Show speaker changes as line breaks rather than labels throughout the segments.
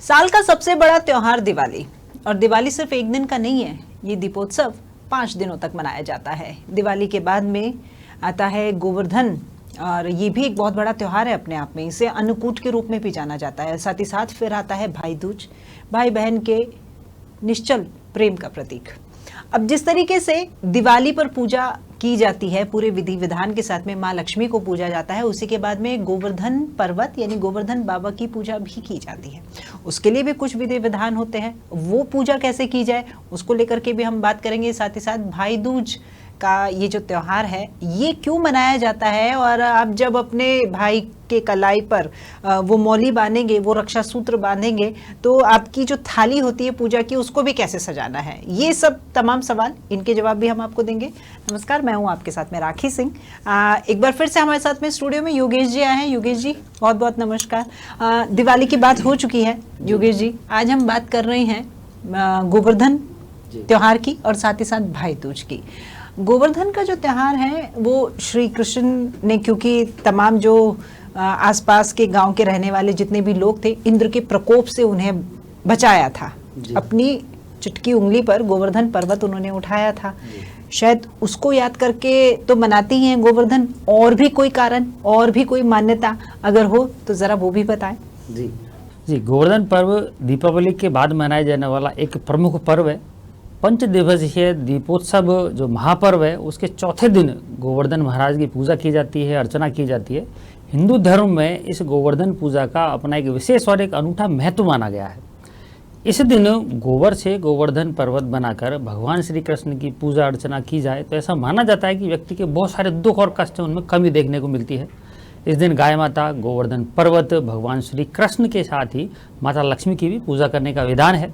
साल का सबसे बड़ा त्योहार दिवाली, और दिवाली सिर्फ एक दिन का नहीं है, ये दीपोत्सव 5 दिनों तक मनाया जाता है। दिवाली के बाद में आता है गोवर्धन, और ये भी एक बहुत बड़ा त्योहार है अपने आप में। इसे अन्नकूट के रूप में भी जाना जाता है। साथ ही साथ फिर आता है भाई दूज, भाई बहन के निश्चल प्रेम का प्रतीक। अब जिस तरीके से दिवाली पर पूजा की जाती है, पूरे विधि विधान के साथ में माँ लक्ष्मी को पूजा जाता है, उसी के बाद में गोवर्धन पर्वत यानी गोवर्धन बाबा की पूजा भी की जाती है। उसके लिए भी कुछ विधि विधान होते हैं, वो पूजा कैसे की जाए उसको लेकर के भी हम बात करेंगे। साथ ही साथ भाई दूज का ये जो त्योहार है ये क्यों मनाया जाता है, और आप जब अपने भाई के कलाई पर वो मौली बांधेंगे, वो रक्षा सूत्र बांधेंगे, तो आपकी जो थाली होती है पूजा की उसको भी कैसे सजाना है, ये सब तमाम सवाल, इनके जवाब भी हम आपको देंगे। नमस्कार, मैं हूं आपके साथ में राखी सिंह। एक बार फिर से हमारे साथ में स्टूडियो में योगेश जी आए हैं। योगेश जी बहुत बहुत नमस्कार। दिवाली की बात हो चुकी है योगेश जी, आज हम बात कर रहे हैं गोवर्धन त्योहार की और साथ ही साथ भाई दूज की। गोवर्धन का जो त्योहार है वो श्री कृष्ण ने, क्योंकि तमाम जो आसपास के गांव के रहने वाले जितने भी लोग थे, इंद्र के प्रकोप से उन्हें बचाया था। अपनी चुटकी उंगली पर गोवर्धन पर्वत उन्होंने उठाया था। शायद उसको याद करके तो मनाती हैं गोवर्धन, और भी कोई कारण और भी कोई मान्यता अगर हो तो जरा वो भी बताएं।
जी, गोवर्धन पर्व दीपावली के बाद मनाया जाने वाला एक प्रमुख पर्व है। 5 दिवसीय दीपोत्सव जो महापर्व है उसके चौथे दिन गोवर्धन महाराज की पूजा की जाती है, अर्चना की जाती है। हिंदू धर्म में इस गोवर्धन पूजा का अपना एक विशेष और एक अनूठा महत्व माना गया है। इस दिन गोबर से गोवर्धन पर्वत बनाकर भगवान श्री कृष्ण की पूजा अर्चना की जाए तो ऐसा माना जाता है कि व्यक्ति के बहुत सारे दुख और कष्ट उनमें कमी देखने को मिलती है। इस दिन गाय माता, गोवर्धन पर्वत, भगवान श्री कृष्ण के साथ ही माता लक्ष्मी की भी पूजा करने का विधान है,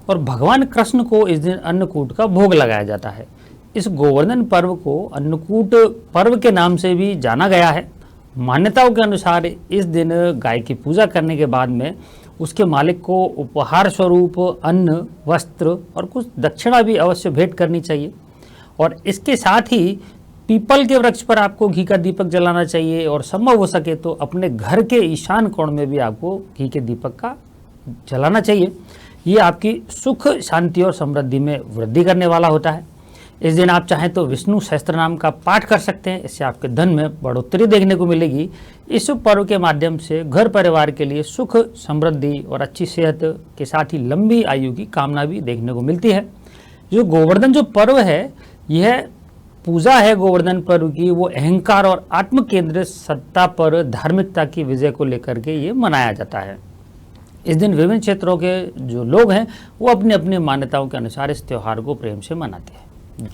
और भगवान कृष्ण को इस दिन अन्नकूट का भोग लगाया जाता है। इस गोवर्धन पर्व को अन्नकूट पर्व के नाम से भी जाना गया है। मान्यताओं के अनुसार इस दिन गाय की पूजा करने के बाद में उसके मालिक को उपहार स्वरूप अन्न, वस्त्र और कुछ दक्षिणा भी अवश्य भेंट करनी चाहिए। और इसके साथ ही पीपल के वृक्ष पर आपको घी का दीपक जलाना चाहिए, और संभव हो सके तो अपने घर के ईशान कोण में भी आपको घी के दीपक का जलाना चाहिए। ये आपकी सुख, शांति और समृद्धि में वृद्धि करने वाला होता है। इस दिन आप चाहें तो विष्णु सहस्त्र नाम का पाठ कर सकते हैं, इससे आपके धन में बढ़ोतरी देखने को मिलेगी। इस पर्व के माध्यम से घर परिवार के लिए सुख, समृद्धि और अच्छी सेहत के साथ ही लंबी आयु की कामना भी देखने को मिलती है। जो गोवर्धन जो पर्व है, यह पूजा है गोवर्धन पर्व की, वो अहंकार और आत्म केंद्रित सत्ता पर धार्मिकता की विजय को लेकर के ये मनाया जाता है। इस दिन विभिन्न क्षेत्रों के जो लोग हैं वो अपनी अपनी मान्यताओं के अनुसार इस त्योहार को प्रेम से मनाते हैं।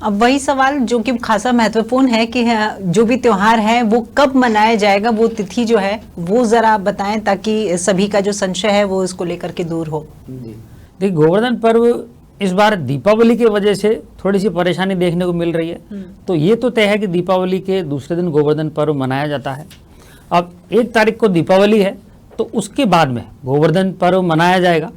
अब वही सवाल जो कि खासा महत्वपूर्ण है कि जो भी त्योहार है वो कब मनाया जाएगा, वो तिथि जो है वो जरा बताएं ताकि सभी का जो संशय है वो इसको लेकर के दूर हो।
देखिए, गोवर्धन पर्व इस बार दीपावली की वजह से थोड़ी सी परेशानी देखने को मिल रही है। तो ये तो तय है कि दीपावली के दूसरे दिन गोवर्धन पर्व मनाया जाता है। अब 1 तारीख को दीपावली है, तो उसके बाद में गोवर्धन पर्व मनाया जाएगा।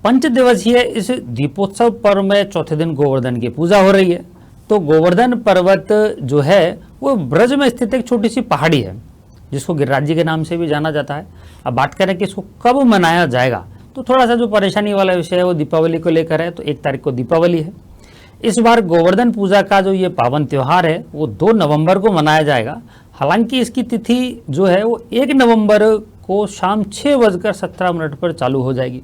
5 दिवसीय इस दीपोत्सव पर्व में चौथे दिन गोवर्धन की पूजा हो रही है। तो गोवर्धन पर्वत जो है वो ब्रज में स्थित एक छोटी सी पहाड़ी है जिसको गिरिराज जी के नाम से भी जाना जाता है। अब बात करें कि इसको कब मनाया जाएगा, तो थोड़ा सा जो परेशानी वाला विषय है वो दीपावली को लेकर है। तो 1 तारीख को दीपावली है। इस बार गोवर्धन पूजा का जो ये पावन त्योहार है वो 2 नवंबर को मनाया जाएगा। हालांकि इसकी तिथि जो है वो 1 नवंबर को शाम 6:17 पर चालू हो जाएगी,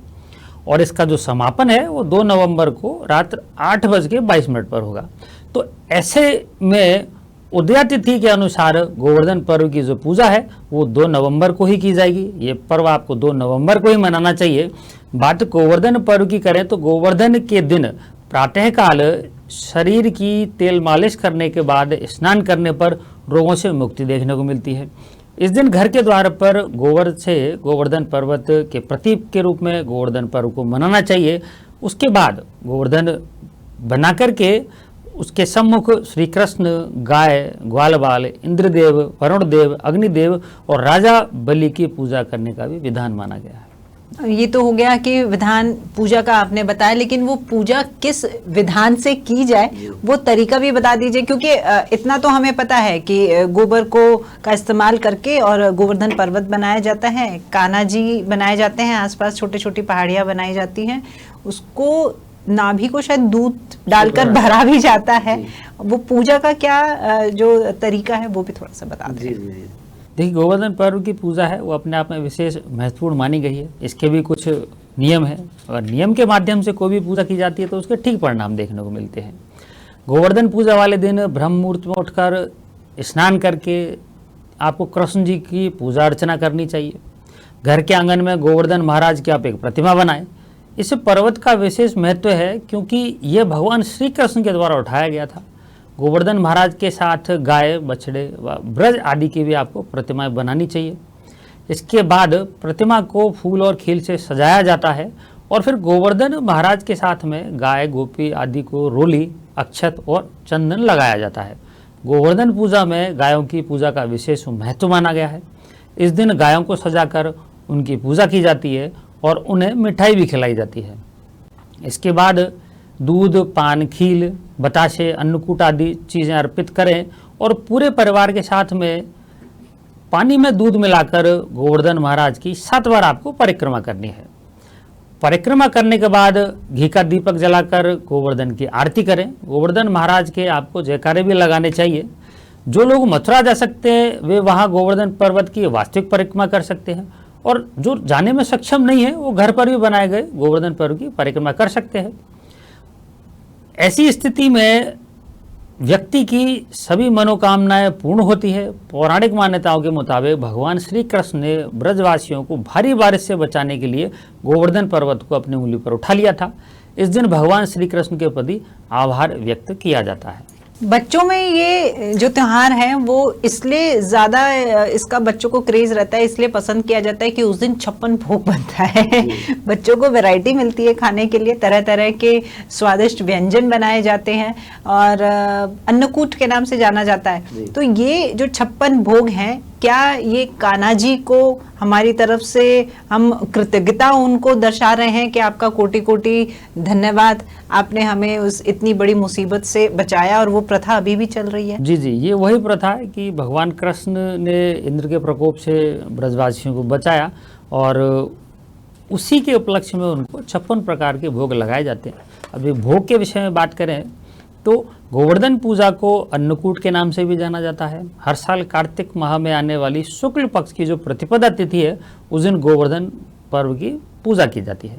और इसका जो समापन है वो 2 नवंबर को रात 8:22 पर होगा। तो ऐसे में उदया तिथि के अनुसार गोवर्धन पर्व की जो पूजा है वो 2 नवंबर को ही की जाएगी। ये पर्व आपको 2 नवंबर को ही मनाना चाहिए। बात गोवर्धन पर्व की करें तो गोवर्धन के दिन प्रातःकाल शरीर की तेल मालिश करने के बाद स्नान करने पर रोगों से मुक्ति देखने को मिलती है। इस दिन घर के द्वार पर गोबर से गोवर्धन पर्वत के प्रतीक के रूप में गोवर्धन पर्व को मनाना चाहिए। उसके बाद गोवर्धन बना करके उसके सम्मुख श्री कृष्ण, गाय, ग्वालबाल, इंद्रदेव, वरुण देव, अग्निदेव और राजा बलि की पूजा करने का भी विधान माना गया है।
ये तो हो गया कि विधान पूजा का आपने बताया, लेकिन वो पूजा किस विधान से की जाए वो तरीका भी बता दीजिए, क्योंकि इतना तो हमें पता है कि गोबर को का इस्तेमाल करके और गोवर्धन पर्वत बनाया जाता है, कान्हा जी बनाए जाते हैं, आसपास छोटी छोटी पहाड़ियाँ बनाई जाती हैं, उसको नाभि को शायद दूध डालकर भरा भी जाता है। वो पूजा का क्या जो तरीका है वो भी थोड़ा सा बता दें।
देखिए, गोवर्धन पर्व की पूजा है वो अपने आप में विशेष महत्वपूर्ण मानी गई है। इसके भी कुछ नियम है और नियम के माध्यम से कोई भी पूजा की जाती है तो उसके ठीक परिणाम देखने को मिलते हैं। गोवर्धन पूजा वाले दिन ब्रह्म मुहूर्त में उठकर स्नान करके आपको कृष्ण जी की पूजा अर्चना करनी चाहिए। घर के आंगन में गोवर्धन महाराज की आप एक प्रतिमा बनाएं। इस पर्वत का विशेष महत्व है क्योंकि यह भगवान श्री कृष्ण के द्वारा उठाया गया था। गोवर्धन महाराज के साथ गाय, बछड़े व ब्रज आदि की भी आपको प्रतिमाएं बनानी चाहिए। इसके बाद प्रतिमा को फूल और खील से सजाया जाता है और फिर गोवर्धन महाराज के साथ में गाय, गोपी आदि को रोली, अक्षत और चंदन लगाया जाता है। गोवर्धन पूजा में गायों की पूजा का विशेष महत्व माना गया है। इस दिन गायों को सजाकर उनकी पूजा की जाती है और उन्हें मिठाई भी खिलाई जाती है। इसके बाद दूध, पान, खील, बताशे, अन्नकूट आदि चीज़ें अर्पित करें और पूरे परिवार के साथ में पानी में दूध मिलाकर गोवर्धन महाराज की 7 बार आपको परिक्रमा करनी है। परिक्रमा करने के बाद घी का दीपक जलाकर गोवर्धन की आरती करें। गोवर्धन महाराज के आपको जयकारे भी लगाने चाहिए। जो लोग मथुरा जा सकते हैं वे वहाँ गोवर्धन पर्वत की वास्तविक परिक्रमा कर सकते हैं और जो जाने में सक्षम नहीं है वो घर पर भी बनाए गए गोवर्धन पर्वत की परिक्रमा कर सकते हैं। ऐसी स्थिति में व्यक्ति की सभी मनोकामनाएं पूर्ण होती है। पौराणिक मान्यताओं के मुताबिक भगवान श्री कृष्ण ने ब्रजवासियों को भारी बारिश से बचाने के लिए गोवर्धन पर्वत को अपनी उंगली पर उठा लिया था। इस दिन भगवान श्री कृष्ण के प्रति आभार व्यक्त किया जाता है।
बच्चों में ये जो त्योहार है वो इसलिए ज़्यादा इसका बच्चों को क्रेज रहता है, इसलिए पसंद किया जाता है कि उस दिन 56 भोग बनता है। बच्चों को वैरायटी मिलती है खाने के लिए, तरह तरह के स्वादिष्ट व्यंजन बनाए जाते हैं और अन्नकूट के नाम से जाना जाता है। तो ये जो 56 भोग हैं, क्या ये कान्हा जी को हमारी तरफ से हम कृतज्ञता उनको दर्शा रहे हैं कि आपका कोटि कोटि धन्यवाद, आपने हमें उस इतनी बड़ी मुसीबत से बचाया और वो प्रथा अभी भी चल रही है?
जी जी, ये वही प्रथा है कि भगवान कृष्ण ने इंद्र के प्रकोप से ब्रजवासियों को बचाया और उसी के उपलक्ष्य में उनको 56 प्रकार के भोग लगाए जाते हैं। अभी भोग के विषय में बात करें तो गोवर्धन पूजा को अन्नकूट के नाम से भी जाना जाता है। हर साल कार्तिक माह में आने वाली शुक्ल पक्ष की जो प्रतिपदा तिथि है उस दिन गोवर्धन पर्व की पूजा की जाती है।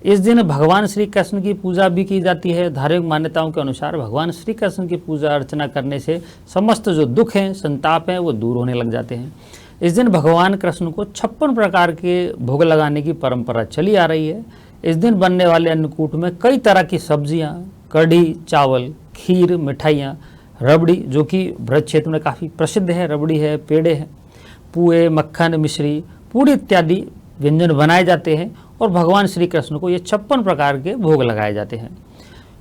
इस दिन भगवान श्री कृष्ण की पूजा भी की जाती है। धार्मिक मान्यताओं के अनुसार भगवान श्री कृष्ण की पूजा अर्चना करने से समस्त जो दुख हैं, संताप हैं, वो दूर होने लग जाते हैं। इस दिन भगवान कृष्ण को 56 प्रकार के भोग लगाने की परंपरा चली आ रही है। इस दिन बनने वाले अन्नकूट में कई तरह की सब्जियाँ, कढ़ी, चावल, खीर, मिठाइयाँ, रबड़ी जो कि ब्रज क्षेत्र में काफ़ी प्रसिद्ध है, रबड़ी है, पेड़े हैं, पुए, मक्खन, मिश्री, पूड़ी इत्यादि व्यंजन बनाए जाते हैं और भगवान श्री कृष्ण को ये 56 प्रकार के भोग लगाए जाते हैं।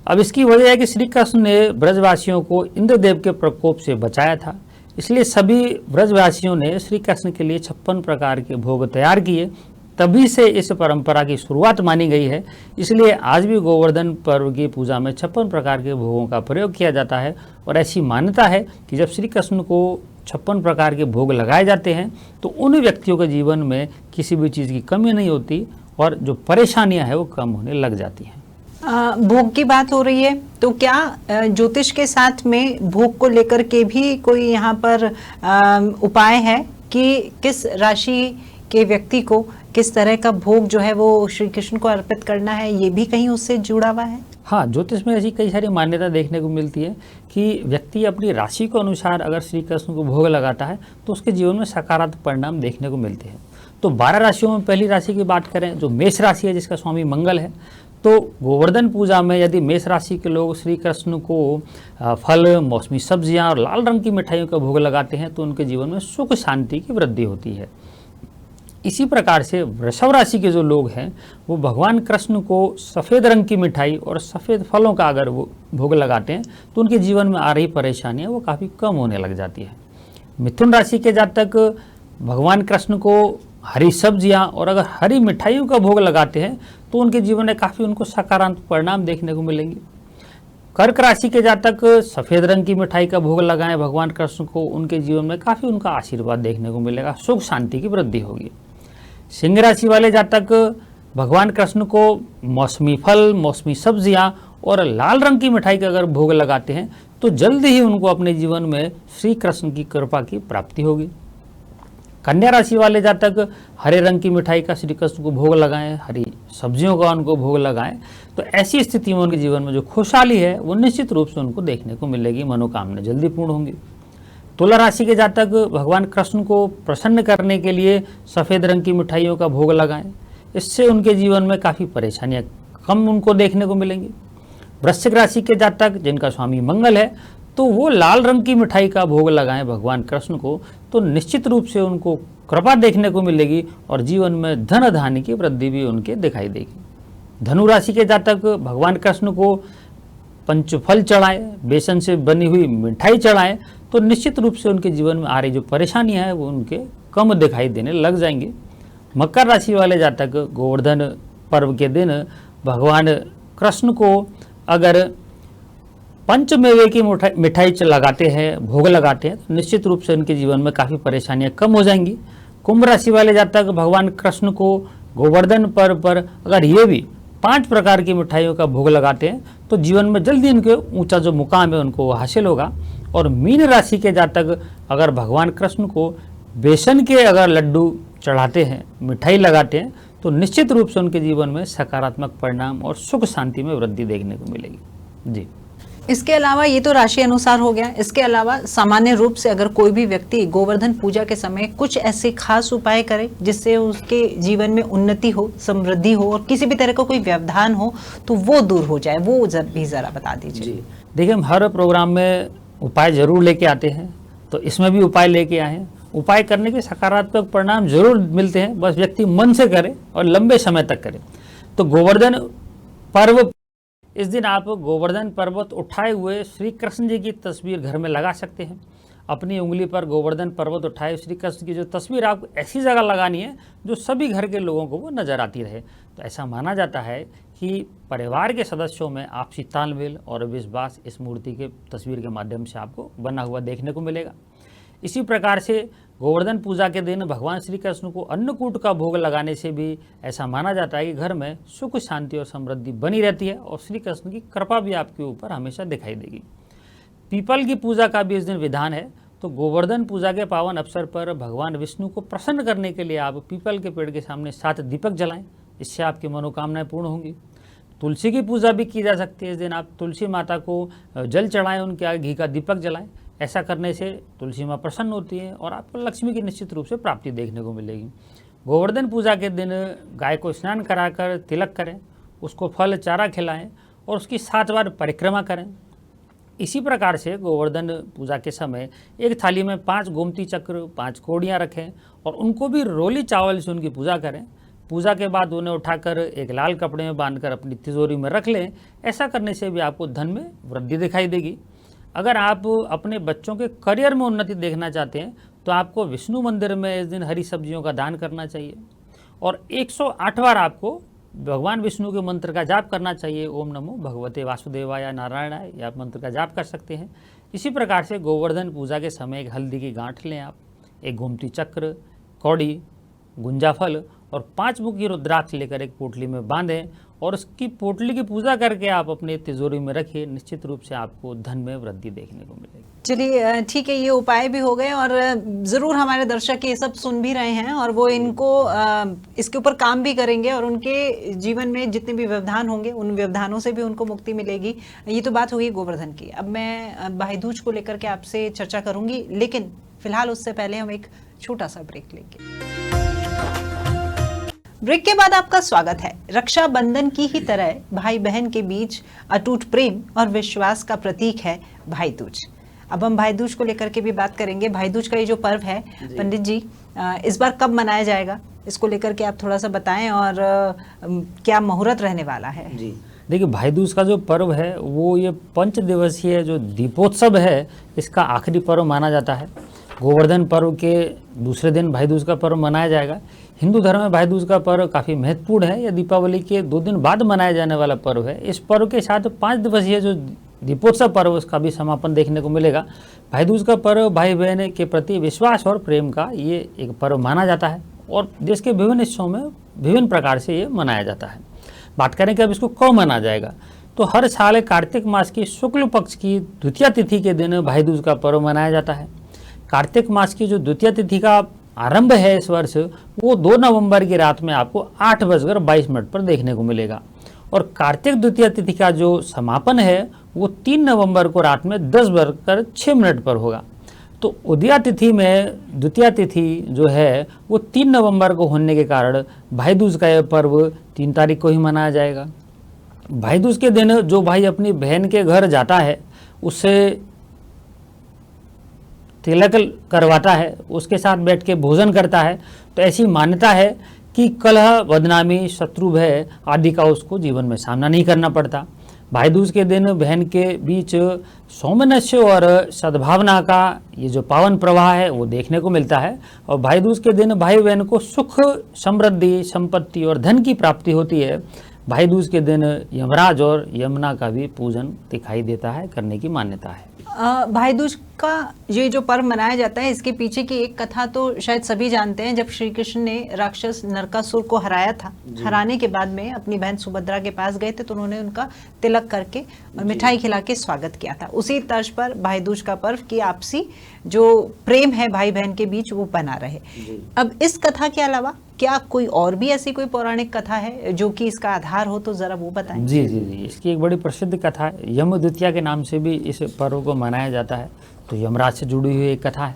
अब इसकी वजह है कि श्री कृष्ण ने ब्रजवासियों को इंद्रदेव के प्रकोप से बचाया था, इसलिए सभी ब्रजवासियों ने श्री कृष्ण के लिए 56 प्रकार के भोग तैयार किए। तभी से इस परंपरा की शुरुआत मानी गई है। इसलिए आज भी गोवर्धन पर्व की पूजा में 56 प्रकार के भोगों का प्रयोग किया जाता है और ऐसी मान्यता है कि जब श्री कृष्ण को 56 प्रकार के भोग लगाए जाते हैं तो उन व्यक्तियों के जीवन में किसी भी चीज़ की कमी नहीं होती और जो परेशानियां हैं वो कम होने लग जाती हैं।
भोग की बात हो रही है तो क्या ज्योतिष के साथ में भोग को लेकर के भी कोई यहाँ पर उपाय है कि किस राशि के व्यक्ति को किस तरह का भोग जो है वो श्री कृष्ण को अर्पित करना है, ये भी कहीं उससे जुड़ा हुआ है?
हाँ, ज्योतिष में ऐसी कई सारी मान्यता देखने को मिलती है कि व्यक्ति अपनी राशि के अनुसार अगर श्री कृष्ण को भोग लगाता है तो उसके जीवन में सकारात्मक परिणाम देखने को मिलते हैं। तो 12 राशियों में पहली राशि की बात करें जो मेष राशि है, जिसका स्वामी मंगल है, तो गोवर्धन पूजा में यदि मेष राशि के लोग श्री कृष्ण को फल, मौसमी सब्जियाँ और लाल रंग की मिठाइयों का भोग लगाते हैं तो उनके जीवन में सुख शांति की वृद्धि होती है। इसी प्रकार से वृषभ राशि के जो लोग हैं वो भगवान कृष्ण को सफ़ेद रंग की मिठाई और सफ़ेद फलों का अगर वो भोग लगाते हैं तो उनके जीवन में आ रही परेशानियां वो काफ़ी कम होने लग जाती है। मिथुन राशि के जातक भगवान कृष्ण को हरी सब्जियां और अगर हरी मिठाइयों का भोग लगाते हैं तो उनके जीवन में काफ़ी उनको सकारात्मक परिणाम देखने को मिलेंगे। कर्क राशि के जातक सफ़ेद रंग की मिठाई का भोग लगाएं भगवान कृष्ण को, उनके जीवन में काफ़ी उनका आशीर्वाद देखने को मिलेगा, सुख शांति की वृद्धि होगी। सिंह राशि वाले जातक भगवान कृष्ण को मौसमी फल, मौसमी सब्जियां और लाल रंग की मिठाई का अगर भोग लगाते हैं तो जल्द ही उनको अपने जीवन में श्री कृष्ण की कृपा की प्राप्ति होगी। कन्या राशि वाले जातक हरे रंग की मिठाई का श्री कृष्ण को भोग लगाएं, हरी सब्जियों का उनको भोग लगाएं, तो ऐसी स्थिति में उनके जीवन में जो खुशहाली है वो निश्चित रूप से उनको देखने को मिलेगी, मनोकामना जल्दी पूर्ण होंगी। तुला राशि के जातक भगवान कृष्ण को प्रसन्न करने के लिए सफ़ेद रंग की मिठाइयों का भोग लगाएं, इससे उनके जीवन में काफ़ी परेशानियां कम उनको देखने को मिलेंगी। वृश्चिक राशि के जातक जिनका स्वामी मंगल है तो वो लाल रंग की मिठाई का भोग लगाएं भगवान कृष्ण को, तो निश्चित रूप से उनको कृपा देखने को मिलेगी और जीवन में धन धान्य की वृद्धि भी उनके दिखाई देगी। धनु राशि के जातक भगवान कृष्ण को पंचफल चढ़ाएं, बेसन से बनी हुई मिठाई चढ़ाएं, तो निश्चित रूप से उनके जीवन में आ रही जो परेशानियां हैं वो उनके कम दिखाई देने लग जाएंगी। मकर राशि वाले जातक गोवर्धन पर्व के दिन भगवान कृष्ण को अगर पंचमेवे की मिठाई लगाते हैं, भोग लगाते हैं, तो निश्चित रूप से उनके जीवन में काफ़ी परेशानियां कम हो जाएंगी। कुंभ राशि वाले जातक भगवान कृष्ण को गोवर्धन पर्व पर अगर ये भी 5 प्रकार की मिठाइयों का भोग लगाते हैं तो जीवन में जल्दी इनके ऊंचा जो मुकाम है उनको हासिल होगा। और मीन राशि के जातक अगर भगवान कृष्ण को बेसन के अगर लड्डू चढ़ाते हैं, मिठाई लगाते हैं, तो निश्चित रूप से उनके जीवन में सकारात्मक परिणाम और सुख शांति में वृद्धि देखने को मिलेगी। जी,
इसके अलावा ये तो राशि अनुसार हो गया। इसके अलावा सामान्य रूप से अगर कोई भी व्यक्ति गोवर्धन पूजा के समय कुछ ऐसे खास उपाय करे जिससे उसके जीवन में उन्नति हो, समृद्धि हो और किसी भी तरह का कोई व्यवधान हो तो वो दूर हो जाए, वो भी जरा बता दीजिए।
देखिए, हम हर प्रोग्राम में उपाय जरूर लेके आते हैं, तो इसमें भी उपाय लेके आए हैं। उपाय करने के सकारात्मक परिणाम जरूर मिलते हैं, बस व्यक्ति मन से करे और लंबे समय तक करे। तो गोवर्धन पर्व, इस दिन आप गोवर्धन पर्वत उठाए हुए श्री कृष्ण जी की तस्वीर घर में लगा सकते हैं। अपनी उंगली पर गोवर्धन पर्वत उठाए श्री कृष्ण की जो तस्वीर आपको ऐसी जगह लगानी है जो सभी घर के लोगों को वो नजर आती रहे। तो ऐसा माना जाता है कि परिवार के सदस्यों में आपसी तालमेल और विश्वास इस मूर्ति के तस्वीर के माध्यम से आपको बना हुआ देखने को मिलेगा। इसी प्रकार से गोवर्धन पूजा के दिन भगवान श्री कृष्ण को अन्नकूट का भोग लगाने से भी ऐसा माना जाता है कि घर में सुख शांति और समृद्धि बनी रहती है और श्री कृष्ण की कृपा भी आपके ऊपर हमेशा दिखाई देगी। पीपल की पूजा का भी इस दिन विधान है। तो गोवर्धन पूजा के पावन अवसर पर भगवान विष्णु को प्रसन्न करने के लिए आप पीपल के पेड़ के सामने 7 दीपक जलाएं, इससे आपकी मनोकामनाएं पूर्ण होंगी। तुलसी की पूजा भी की जा सकती है। इस दिन आप तुलसी माता को जल चढ़ाएं, उनके आगे घी का दीपक जलाएं। ऐसा करने से तुलसी माँ प्रसन्न होती है और आपको लक्ष्मी की निश्चित रूप से प्राप्ति देखने को मिलेगी। गोवर्धन पूजा के दिन गाय को स्नान कराकर तिलक करें, उसको फल चारा खिलाएं और उसकी 7 बार परिक्रमा करें। इसी प्रकार से गोवर्धन पूजा के समय एक थाली में 5 गोमती चक्र, 5 कोड़ियाँ रखें और उनको भी रोली चावल से उनकी पूजा करें। पूजा के बाद उन्हें उठाकर एक लाल कपड़े में बांधकर अपनी तिजोरी में रख लें। ऐसा करने से भी आपको धन में वृद्धि दिखाई देगी। अगर आप अपने बच्चों के करियर में उन्नति देखना चाहते हैं तो आपको विष्णु मंदिर में इस दिन हरी सब्जियों का दान करना चाहिए और 108 बार आपको भगवान विष्णु के मंत्र का जाप करना चाहिए। ओम नमो भगवते वासुदेवाय नारायणाय, या मंत्र का जाप कर सकते हैं। इसी प्रकार से गोवर्धन पूजा के समय एक हल्दी की गांठ लें आप, एक गोमती चक्र, कौड़ी, गुंजा फल और 5 मुखी रुद्राक्ष लेकर एक पोटली में बांधें और उसकी पोटली की पूजा करके आप अपने तिजोरी में रखिए। निश्चित रूप से आपको धन में वृद्धि देखने को मिलेगी।
चलिए ठीक है, ये उपाय भी हो गए और ज़रूर हमारे दर्शक ये सब सुन भी रहे हैं और वो इनको इसके ऊपर काम भी करेंगे और उनके जीवन में जितने भी व्यवधान होंगे उन व्यवधानों से भी उनको मुक्ति मिलेगी। ये तो बात होगी गोवर्धन की। अब मैं भाई दूज को लेकर के आपसे चर्चा करूंगी, लेकिन फिलहाल उससे पहले हम एक छोटा सा ब्रेक लेंगे। ब्रेक के बाद आपका स्वागत है। रक्षाबंधन की ही तरह भाई बहन के बीच अटूट प्रेम और विश्वास का प्रतीक है भाई दूज। अब हम भाई दूज को लेकर के भी बात करेंगे। भाई दूज का ये जो पर्व है पंडित जी, इस बार कब मनाया जाएगा, इसको लेकर के आप थोड़ा सा बताएं और क्या मुहूर्त रहने वाला है।
जी देखिए, भाई दूज का जो पर्व है वो ये 5 दिवसीय जो दीपोत्सव है, इसका आखिरी पर्व माना जाता है। गोवर्धन पर्व के दूसरे दिन भाई दूज का पर्व मनाया जाएगा। हिंदू धर्म में भाई दूज का पर्व काफ़ी महत्वपूर्ण है। यह दीपावली के 2 दिन बाद मनाया जाने वाला पर्व है। इस पर्व के साथ 5 दिवसीय जो दीपोत्सव पर्व उसका भी समापन देखने को मिलेगा। भाई दूज का पर्व भाई बहन के प्रति विश्वास और प्रेम का ये एक पर्व माना जाता है और देश के विभिन्न हिस्सों में विभिन्न प्रकार से ये मनाया जाता है। बात करें कि अब इसको कब मनाया जाएगा, तो हर साल कार्तिक मास की शुक्ल पक्ष की द्वितीय तिथि के दिन भाई दूज का पर्व मनाया जाता है। कार्तिक मास की जो द्वितीय तिथि का आरंभ है इस वर्ष, वो 2 नवंबर की रात में आपको 8:22 पर देखने को मिलेगा और कार्तिक द्वितीय तिथि का जो समापन है वो 3 नवंबर को रात में 10:06 पर होगा। तो उदया तिथि में द्वितीय तिथि जो है वो 3 नवंबर को होने के कारण भाई दूज का यह पर्व 3 तारीख को ही मनाया जाएगा। भाई दूज के दिन जो भाई अपनी बहन के घर जाता है, उससे तिलक करवाता है, उसके साथ बैठ के भोजन करता है, तो ऐसी मान्यता है कि कलह, बदनामी, शत्रु भय आदि का उसको जीवन में सामना नहीं करना पड़ता। भाई दूज के दिन बहन के बीच सौमनस्य और सद्भावना का ये जो पावन प्रवाह है वो देखने को मिलता है और भाई दूज के दिन भाई बहन को सुख, समृद्धि, संपत्ति और धन की प्राप्ति होती है। भाई दूज के दिन यमराज और यमुना का भी पूजन दिखाई देता है, करने की मान्यता है।
भाई दूज का ये जो पर्व मनाया जाता है, इसके पीछे की एक कथा तो शायद सभी जानते हैं। जब श्री कृष्ण ने राक्षस नरकासुर को हराया था, हराने के बाद में अपनी बहन सुभद्रा के पास गए थे तो उन्होंने उनका तिलक करके और मिठाई खिला के स्वागत किया था। उसी तर्ज पर भाई दूज का पर्व की आपसी जो प्रेम है भाई बहन के बीच वो बना रहे। अब इस कथा के अलावा क्या कोई और भी ऐसी कोई पौराणिक कथा है जो कि इसका आधार हो, तो जरा वो बताएं।
जी जी जी, इसकी एक बड़ी प्रसिद्ध कथा है। यम द्वितीया के नाम से भी इस पर्व को मनाया जाता है, तो यमराज से जुड़ी हुई एक कथा है।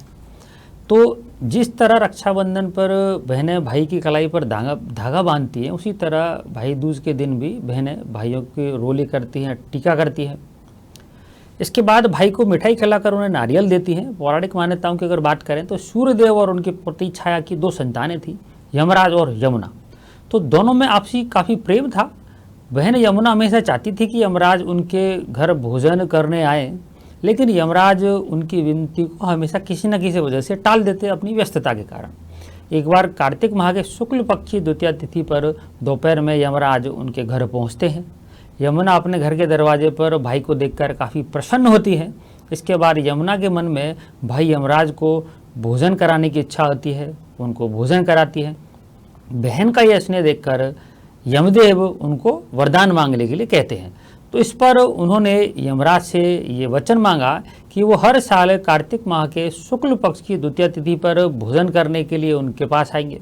तो जिस तरह रक्षाबंधन पर बहनें भाई की कलाई पर धागा बांधती हैं, उसी तरह भाई दूज के दिन भी बहनें भाइयों की रोली करती हैं, टीका करती हैं। इसके बाद भाई को मिठाई खिलाकर उन्हें नारियल देती हैं। पौराणिक मान्यताओं की अगर बात करें तो सूर्यदेव और उनकी पुत्री छाया की 2 संतानें थी, यमराज और यमुना। तो दोनों में आपसी काफ़ी प्रेम था। बहन यमुना हमेशा चाहती थी कि यमराज उनके घर भोजन करने आए, लेकिन यमराज उनकी विनती को हमेशा किसी न किसी वजह से टाल देते अपनी व्यस्तता के कारण। एक बार कार्तिक माह के शुक्ल पक्ष की द्वितीय तिथि पर दोपहर में यमराज उनके घर पहुंचते हैं। यमुना अपने घर के दरवाजे पर भाई को देखकर काफ़ी प्रसन्न होती है। इसके बाद यमुना के मन में भाई यमराज को भोजन कराने की इच्छा होती है, उनको भोजन कराती है। बहन का यह स्नेह देखकर यमदेव उनको वरदान मांगने के लिए कहते हैं। तो इस पर उन्होंने यमराज से ये वचन मांगा कि वो हर साल कार्तिक माह के शुक्ल पक्ष की द्वितीय तिथि पर भोजन करने के लिए उनके पास आएंगे।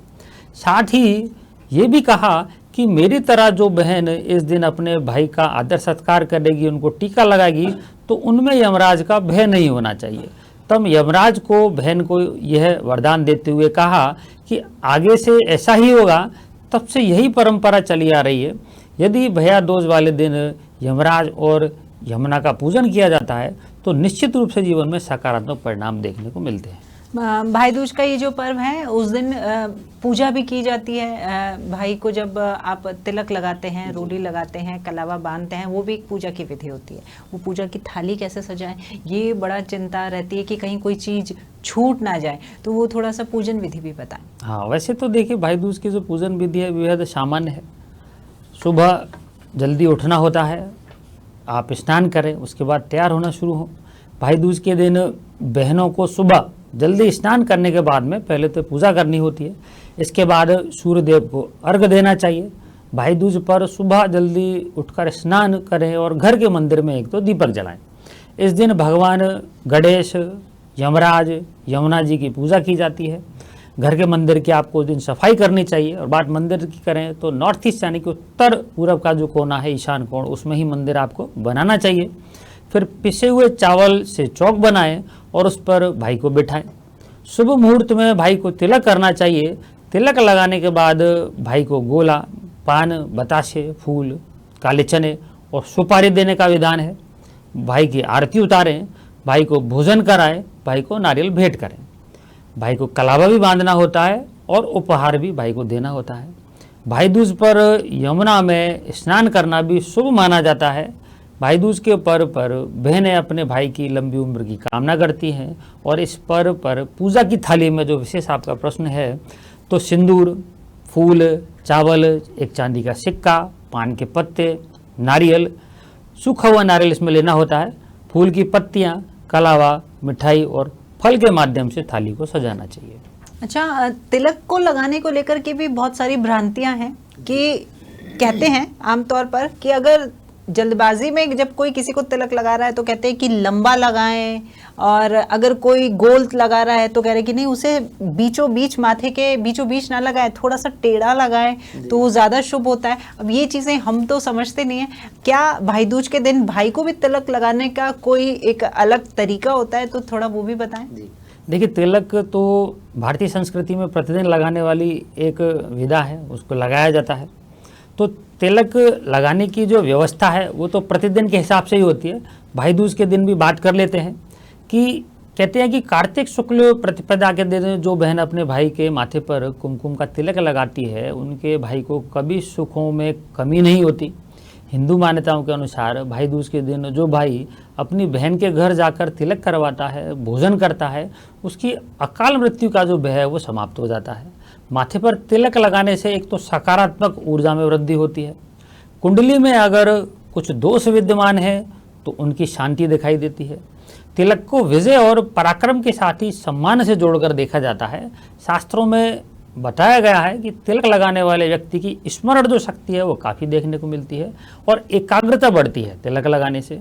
साथ ही ये भी कहा कि मेरी तरह जो बहन इस दिन अपने भाई का आदर सत्कार करेगी, उनको टीका लगाएगी, तो उनमें यमराज का भय नहीं होना चाहिए। तब यमराज को बहन को यह वरदान देते हुए कहा कि आगे से ऐसा ही होगा। तब से यही परंपरा चली आ रही है। यदि भैया दूज वाले दिन यमराज और यमुना का पूजन किया जाता है तो निश्चित रूप से जीवन में सकारात्मक परिणाम देखने को मिलते हैं।
भाई दूज का ये जो पर्व है उस दिन पूजा भी की जाती है। भाई को जब आप तिलक लगाते हैं, रोली लगाते हैं, कलावा बांधते हैं, वो भी एक पूजा की विधि होती है। वो पूजा की थाली कैसे सजाएं, ये बड़ा चिंता रहती है कि कहीं कोई चीज़ छूट ना जाए, तो वो थोड़ा सा पूजन विधि भी बताएं।
हाँ, वैसे तो देखिए भाई दूज की जो पूजन विधि है बेहद सामान्य है। सुबह जल्दी उठना होता है, आप स्नान करें, उसके बाद तैयार होना शुरू हो। भाई दूज के दिन बहनों को सुबह जल्दी स्नान करने के बाद में पहले तो पूजा करनी होती है। इसके बाद सूर्य देव को अर्घ्य देना चाहिए। भाई दूज पर सुबह जल्दी उठकर स्नान करें और घर के मंदिर में एक तो दीपक जलाएं। इस दिन भगवान गणेश, यमराज, यमुना जी की पूजा की जाती है। घर के मंदिर की आपको उस दिन सफाई करनी चाहिए। और बात मंदिर की करें तो नॉर्थ ईस्ट यानी कि उत्तर पूरब का जो कोना है, ईशान कोण, उसमें ही मंदिर आपको बनाना चाहिए। फिर पिसे हुए चावल से चौक बनाएं और उस पर भाई को बिठाएं। शुभ मुहूर्त में भाई को तिलक करना चाहिए। तिलक लगाने के बाद भाई को गोला, पान, बतासे, फूल, काले चने और सुपारी देने का विधान है। भाई की आरती उतारें, भाई को भोजन कराएं, भाई को नारियल भेंट करें। भाई को कलावा भी बांधना होता है और उपहार भी भाई को देना होता है। भाई दूज पर यमुना में स्नान करना भी शुभ माना जाता है। भाई दूज के पर्व पर बहनें अपने भाई की लंबी उम्र की कामना करती हैं और इस पर्व पर पूजा की थाली में जो विशेष आपका प्रश्न है तो सिंदूर, फूल, चावल, एक चांदी का सिक्का, पान के पत्ते, नारियल, सूखा हुआ नारियल इसमें लेना होता है, फूल की पत्तियां, कलावा, मिठाई और फल के माध्यम से थाली को सजाना चाहिए।
अच्छा, तिलक को लगाने को लेकर के भी बहुत सारी भ्रांतियां हैं कि कहते हैं आमतौर पर कि अगर जल्दबाजी में जब कोई किसी को तिलक लगा रहा है तो कहते हैं कि लंबा लगाएं, और अगर कोई गोल लगा रहा है तो कह रहे हैं कि नहीं, उसे बीचों बीच, माथे के बीचों बीच ना लगाएं, थोड़ा सा टेढ़ा लगाएं तो वो ज़्यादा शुभ होता है। अब ये चीज़ें हम तो समझते नहीं हैं, क्या भाई दूज के दिन भाई को भी तिलक लगाने का कोई एक अलग तरीका होता है? तो थोड़ा वो भी बताएं।
देखिए, तिलक तो भारतीय संस्कृति में प्रतिदिन लगाने वाली एक विधा है, उसको लगाया जाता है। तो तिलक लगाने की जो व्यवस्था है वो तो प्रतिदिन के हिसाब से ही होती है। भाई दूज के दिन भी बात कर लेते हैं कि कहते हैं कि कार्तिक शुक्ल प्रतिपदा के दिन जो बहन अपने भाई के माथे पर कुमकुम का तिलक लगाती है, उनके भाई को कभी सुखों में कमी नहीं होती। हिंदू मान्यताओं के अनुसार भाई दूज के दिन जो भाई अपनी बहन के घर जाकर तिलक करवाता है, भोजन करता है, उसकी अकाल मृत्यु का जो भय है वो समाप्त हो जाता है। माथे पर तिलक लगाने से एक तो सकारात्मक ऊर्जा में वृद्धि होती है, कुंडली में अगर कुछ दोष विद्यमान है तो उनकी शांति दिखाई देती है। तिलक को विजय और पराक्रम के साथ ही सम्मान से जोड़कर देखा जाता है। शास्त्रों में बताया गया है कि तिलक लगाने वाले व्यक्ति की स्मरण जो शक्ति है वो काफ़ी देखने को मिलती है और एकाग्रता बढ़ती है। तिलक लगाने से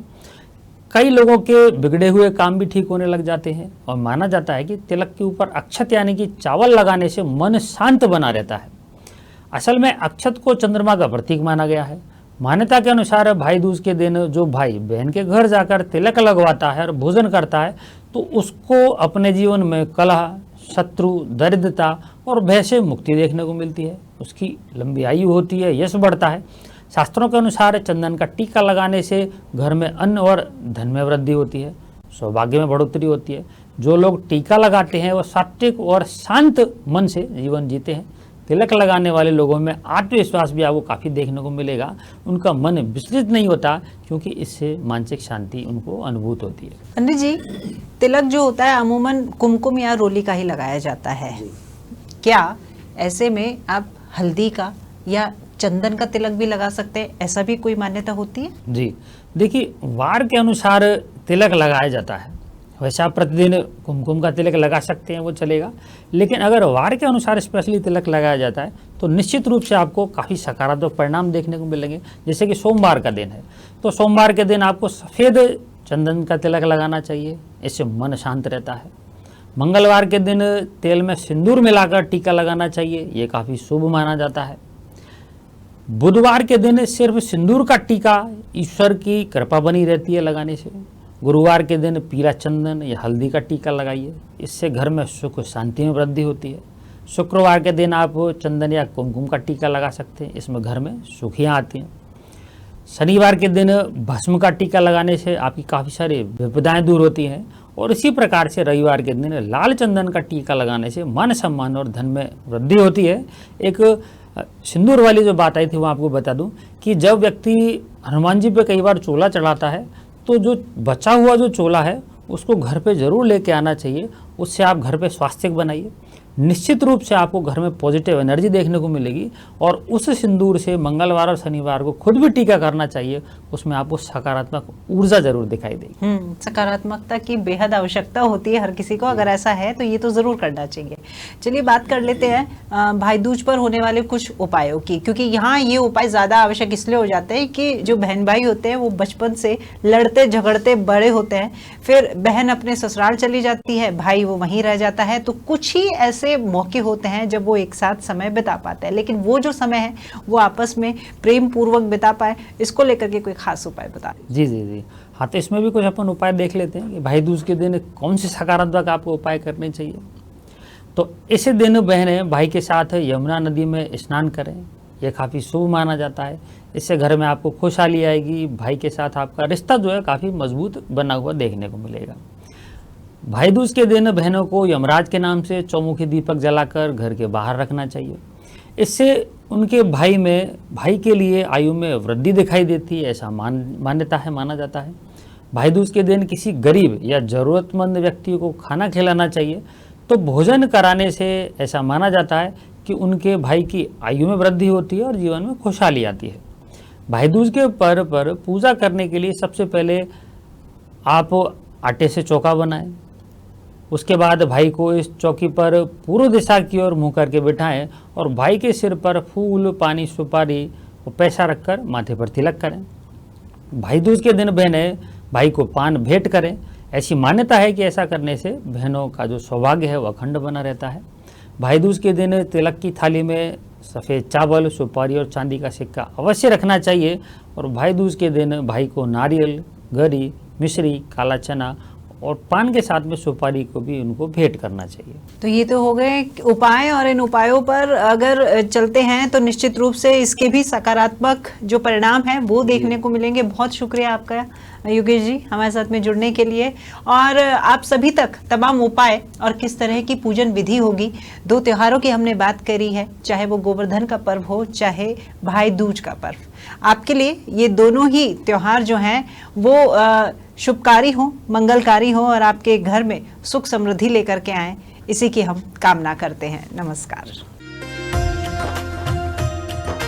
कई लोगों के बिगड़े हुए काम भी ठीक होने लग जाते हैं और माना जाता है कि तिलक के ऊपर अक्षत यानी कि चावल लगाने से मन शांत बना रहता है। असल में अक्षत को चंद्रमा का प्रतीक माना गया है। मान्यता के अनुसार भाई दूज के दिन जो भाई बहन के घर जाकर तिलक लगवाता है और भोजन करता है तो उसको अपने जीवन में कलह, शत्रु, दरिद्रता और भय से मुक्ति देखने को मिलती है। उसकी लंबी आयु होती है, यश बढ़ता है। शास्त्रों के अनुसार चंदन का टीका लगाने से घर में अन्न और धन में वृद्धि होती है, सौभाग्य में बढ़ोतरी होती है। जो लोग टीका लगाते हैं वो सात्विक और शांत मन से जीवन जीते हैं। तिलक लगाने वाले लोगों में आत्मविश्वास भी आपको काफ़ी देखने को मिलेगा। उनका मन विचलित नहीं होता क्योंकि इससे मानसिक शांति उनको अनुभूत होती है।
पंडित जी, तिलक जो होता है अमूमन कुमकुम या रोली का ही लगाया जाता है। क्या ऐसे में आप हल्दी का या चंदन का तिलक भी लगा सकते हैं? ऐसा भी कोई मान्यता होती है?
जी देखिए, वार के अनुसार तिलक लगाया जाता है। वैसे आप प्रतिदिन कुमकुम का तिलक लगा सकते हैं, वो चलेगा। लेकिन अगर वार के अनुसार स्पेशली तिलक लगाया जाता है तो निश्चित रूप से आपको काफ़ी सकारात्मक परिणाम देखने को मिलेंगे। जैसे कि सोमवार का दिन है तो सोमवार के दिन आपको सफ़ेद चंदन का तिलक लगाना चाहिए, इससे मन शांत रहता है। मंगलवार के दिन तेल में सिंदूर मिलाकर टीका लगाना चाहिए, ये काफ़ी शुभ माना जाता है। बुधवार के दिन सिर्फ सिंदूर का टीका ईश्वर की कृपा बनी रहती है लगाने से। गुरुवार के दिन पीला चंदन या हल्दी का टीका लगाइए, इससे घर में सुख शांति में वृद्धि होती है। शुक्रवार के दिन आप चंदन या कुमकुम का टीका लगा सकते हैं, इसमें घर में सुखियाँ आती हैं। शनिवार के दिन भस्म का टीका लगाने से आपकी काफ़ी सारी विपदाएं दूर होती हैं। और इसी प्रकार से रविवार के दिन लाल चंदन का टीका लगाने से मान सम्मान और धन में वृद्धि होती है। एक सिंदूर वाली जो बात आई थी वो आपको बता दूं कि जब व्यक्ति हनुमान जी पे कई बार चोला चढ़ाता है तो जो बचा हुआ जो चोला है उसको घर पे ज़रूर लेके आना चाहिए। उससे आप घर पे स्वास्थ्य बनाइए, निश्चित रूप से आपको घर में पॉजिटिव एनर्जी देखने को मिलेगी। और उस सिंदूर से मंगलवार और शनिवार को खुद भी टीका करना चाहिए, उसमें आपको सकारात्मक ऊर्जा जरूर दिखाई देगी।
सकारात्मकता की बेहद आवश्यकता होती है हर किसी को, अगर ऐसा है तो ये तो ज़रूर करना चाहिए। चलिए बात कर लेते हैं भाई दूज पर होने वाले कुछ उपायों की, क्योंकि यहाँ ये उपाय ज़्यादा आवश्यक इसलिए हो जाते हैं कि जो बहन भाई होते हैं वो बचपन से लड़ते झगड़ते बड़े होते हैं, फिर बहन अपने ससुराल चली जाती है, भाई वो वहीं रह जाता है। तो कुछ ही ऐसे मौके होते हैं जब वो एक साथ समय बिता पाते हैं, लेकिन वो जो समय है वो आपस में प्रेम पूर्वक बिता पाए, इसको लेकर के कोई खास उपाय बता।
जी हाँ, तो इसमें भी कुछ अपन उपाय देख लेते हैं कि भाई दूज के दिन कौन से सकारात्मक आपको उपाय करने चाहिए। तो इस दिन बहनें भाई के साथ यमुना नदी में स्नान करें, यह काफ़ी शुभ माना जाता है। इससे घर में आपको खुशहाली आएगी, भाई के साथ आपका रिश्ता जो है काफ़ी मजबूत बना हुआ देखने को मिलेगा। भाई दूज के दिन बहनों को यमराज के नाम से चौमुखी दीपक जलाकर घर के बाहर रखना चाहिए। इससे उनके भाई के लिए आयु में वृद्धि दिखाई देती है, ऐसा माना जाता है। भाई दूज के दिन किसी गरीब या ज़रूरतमंद व्यक्ति को खाना खिलाना चाहिए। तो भोजन कराने से ऐसा माना जाता है कि उनके भाई की आयु में वृद्धि होती है और जीवन में खुशहाली आती है। भाई दूज के पर्व पर पूजा करने के लिए सबसे पहले आप आटे से चौका बनाएं। उसके बाद भाई को इस चौकी पर पूर्व दिशा की ओर मुँह करके बिठाएं और भाई के सिर पर फूल, पानी, सुपारी और पैसा रखकर माथे पर तिलक करें। भाई दूज के दिन बहनें भाई को पान भेंट करें। ऐसी मान्यता है कि ऐसा करने से बहनों का जो सौभाग्य है वह अखंड बना रहता है। भाई दूज के दिन तिलक की थाली में सफ़ेद चावल, सुपारी और चांदी का सिक्का अवश्य रखना चाहिए। और भाई दूज के दिन भाई को नारियल, गरी, मिश्री, काला चना और पान के साथ में सुपारी को भी उनको भेंट करना चाहिए।
तो ये तो हो गए उपाय, और इन उपायों पर अगर चलते हैं तो निश्चित रूप से इसके भी सकारात्मक जो परिणाम हैं वो देखने को मिलेंगे। बहुत शुक्रिया आपका योगेश जी हमारे साथ में जुड़ने के लिए। और आप सभी तक तमाम उपाय और किस तरह की पूजन विधि होगी, 2 त्योहारों की हमने बात करी है, चाहे वो गोवर्धन का पर्व हो चाहे भाई दूज का पर्व। आपके लिए ये दोनों ही त्योहार जो हैं वो शुभकारी हो, मंगलकारी हो और आपके घर में सुख समृद्धि लेकर के आएं, इसी की हम कामना करते हैं। नमस्कार।